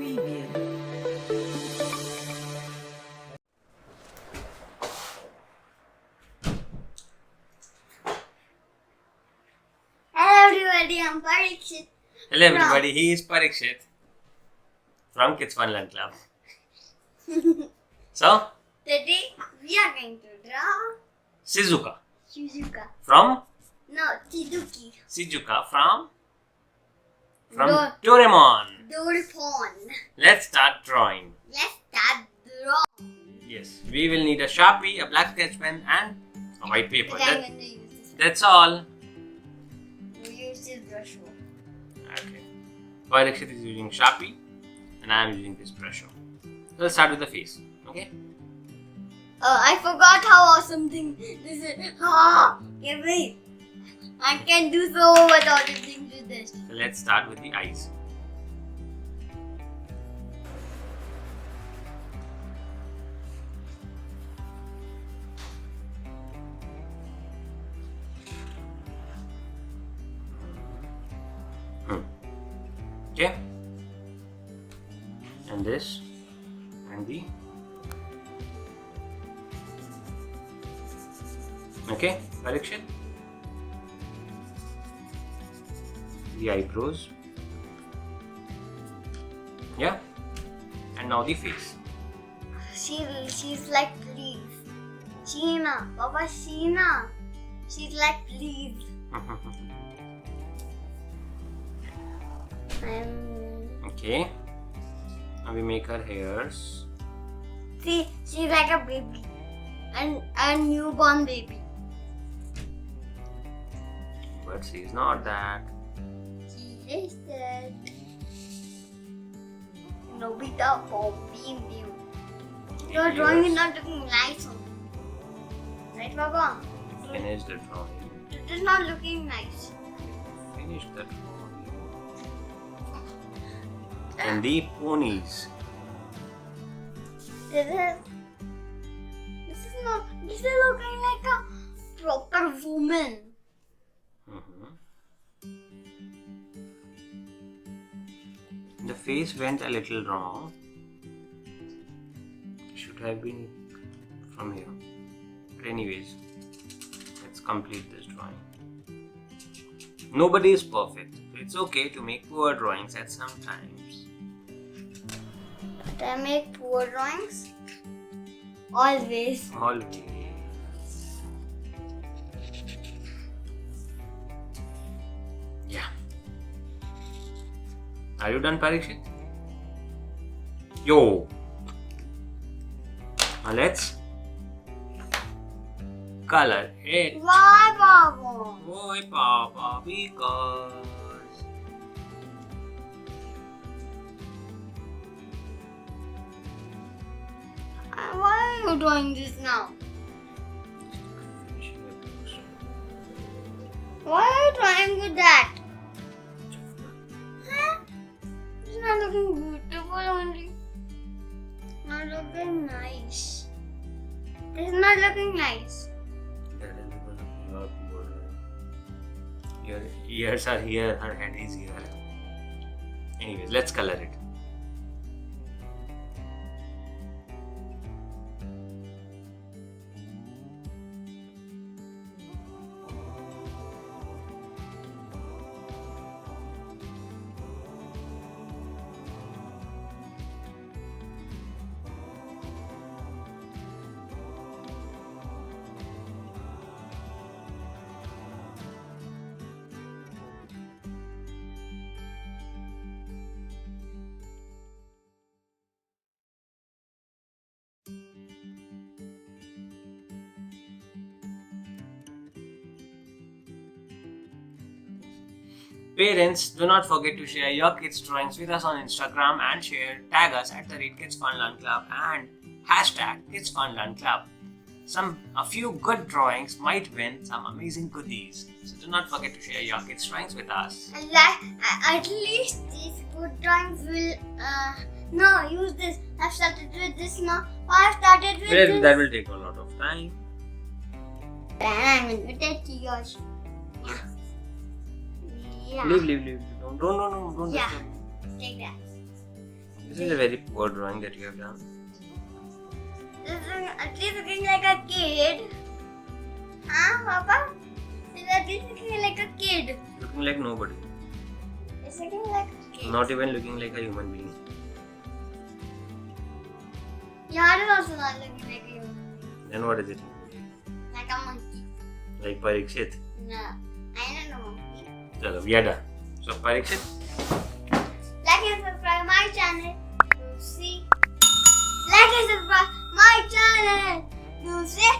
Preview. Hello everybody, I'm Parikshit. Hello everybody, he is Parikshit from Kids Fun Learn Club. So, Today we are going to draw Shizuka from Shizuka from Doraemon. Doraemon. Let's start drawing. Let's start drawing. Yes, we will need a Sharpie, a black sketch pen and a white paper. But I'm going to use this. That's all. We'll use this brush. Okay. Parikshit is using Sharpie and I am using this brush. So let's start with the face. Okay? I forgot how awesome thing this is. Okay, wait. I can do so much awesome things with this. So let's start with the eyes. Okay, and this and the okay, Parikshit, the eyebrows, yeah, and now the face. She's like, please. Sheena, Papa Sheena. She's like, please. Okay, now we make her hairs. See, she's like a baby. And a newborn baby. But she's not that. She is that. Nobita for being you. Your drawing is not looking nice. Right, Papa? Finish the drawing. It is not looking nice. Finish the drawing. And the ponies. This is looking like a proper woman. The face went a little wrong. Should have been from here. But anyways, let's complete this drawing. Nobody is perfect. It's okay to make poor drawings at some times. But I make poor drawings. Always. Always. Yeah. Are you done, Parikshit? Yo. Now let's color it. Why, Papa? Why, Papa? Because. Why are you doing this now? Why are you trying with that? Huh? It's not looking beautiful only. Not looking nice. It's not looking nice. Your ears are here, her head is here. Anyways, let's color it. Parents, do not forget to share your kids' drawings with us on Instagram and tag us at @KidsFunLearnClub and #KidsFunLearnClub. A few good drawings might win some amazing goodies. So do not forget to share your kids' drawings with us. At least these good drawings will use this. I've started with this now. I've started with this. That will take a lot of time. Then I'm going to take yours. Yeah. Leave. Don't Yeah. disturb. Take that. This is a very poor drawing that you have done. This is at least looking like a kid. Huh, Papa? It's at least looking like a kid. Looking like nobody. It's looking like a kid. Not even looking like a human being. Your heart is also not looking like a human being. Then what is it? Like a monkey. Like Parikshit. No, I don't know monkey. Chalo, we are done. So Parikshit, Like and subscribe my channel to see. Like and subscribe my channel to see